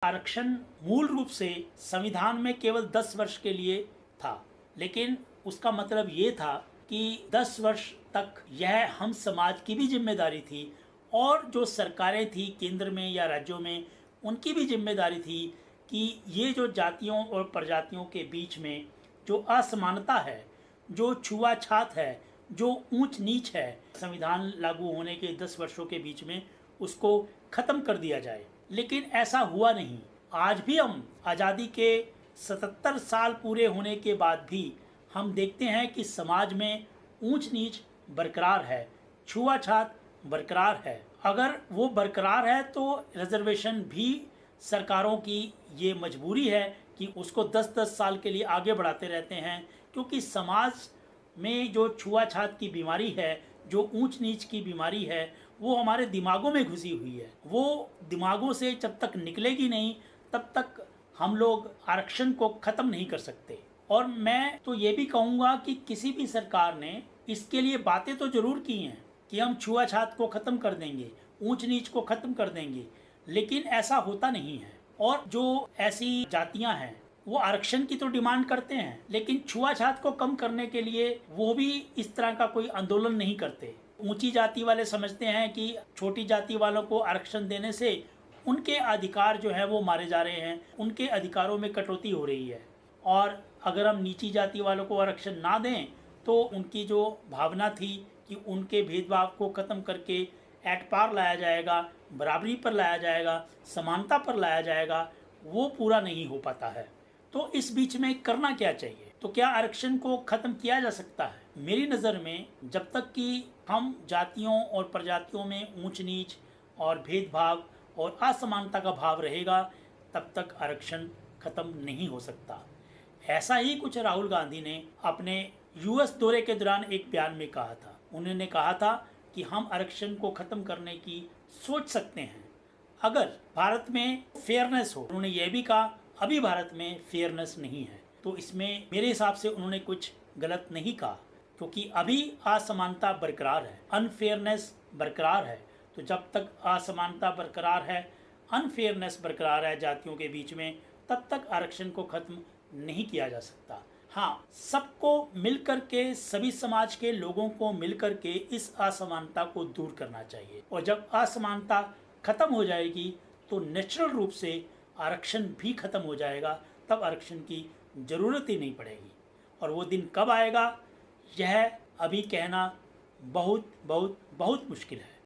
आरक्षण मूल रूप से संविधान में केवल 10 वर्ष के लिए था, लेकिन उसका मतलब ये था कि 10 वर्ष तक यह हम समाज की भी जिम्मेदारी थी और जो सरकारें थी केंद्र में या राज्यों में, उनकी भी जिम्मेदारी थी कि ये जो जातियों और प्रजातियों के बीच में जो असमानता है, जो छुआछात है, जो ऊंच नीच है, संविधान लागू होने के 10 वर्षों के बीच में उसको ख़त्म कर दिया जाए। लेकिन ऐसा हुआ नहीं। आज भी हम आज़ादी के 77 साल पूरे होने के बाद भी हम देखते हैं कि समाज में ऊंच नीच बरकरार है, छुआछात बरकरार है। अगर वो बरकरार है तो रिजर्वेशन भी सरकारों की ये मजबूरी है कि उसको 10-10 साल के लिए आगे बढ़ाते रहते हैं, क्योंकि समाज में जो छुआछात की बीमारी है, जो ऊंच नीच की बीमारी है, वो हमारे दिमागों में घुसी हुई है। वो दिमागों से जब तक निकलेगी नहीं तब तक हम लोग आरक्षण को ख़त्म नहीं कर सकते। और मैं तो ये भी कहूँगा कि किसी भी सरकार ने इसके लिए बातें तो ज़रूर की हैं कि हम छुआछात को ख़त्म कर देंगे, ऊंच नीच को ख़त्म कर देंगे, लेकिन ऐसा होता नहीं है। और जो ऐसी जातियां हैं वो आरक्षण की तो डिमांड करते हैं, लेकिन छुआछात को कम करने के लिए वो भी इस तरह का कोई आंदोलन नहीं करते। ऊंची जाति वाले समझते हैं कि छोटी जाति वालों को आरक्षण देने से उनके अधिकार जो है वो मारे जा रहे हैं, उनके अधिकारों में कटौती हो रही है। और अगर हम नीची जाति वालों को आरक्षण ना दें तो उनकी जो भावना थी कि उनके भेदभाव को ख़त्म करके एट पार लाया जाएगा, बराबरी पर लाया जाएगा, समानता पर लाया जाएगा, वो पूरा नहीं हो पाता है। तो इस बीच में करना क्या चाहिए? तो क्या आरक्षण को ख़त्म किया जा सकता है? मेरी नज़र में जब तक कि हम जातियों और प्रजातियों में ऊंच नीच और भेदभाव और असमानता का भाव रहेगा, तब तक आरक्षण ख़त्म नहीं हो सकता। ऐसा ही कुछ राहुल गांधी ने अपने यूएस दौरे के दौरान एक बयान में कहा था। उन्होंने कहा था कि हम आरक्षण को ख़त्म करने की सोच सकते हैं अगर भारत में फेयरनेस हो। उन्होंने ये भी कहा अभी भारत में फेयरनेस नहीं है। तो इसमें मेरे हिसाब से उन्होंने कुछ गलत नहीं कहा, क्योंकि अभी असमानता बरकरार है, अनफेयरनेस बरकरार है। तो जब तक असमानता बरकरार है, अनफेयरनेस बरकरार है जातियों के बीच में, तब तक आरक्षण को ख़त्म नहीं किया जा सकता। हाँ, सबको मिलकर के, सभी समाज के लोगों को मिलकर के इस असमानता को दूर करना चाहिए। और जब असमानता खत्म हो जाएगी तो नेचुरल रूप से आरक्षण भी खत्म हो जाएगा, तब आरक्षण की ज़रूरत ही नहीं पड़ेगी। और वो दिन कब आएगा, यह अभी कहना बहुत बहुत बहुत मुश्किल है।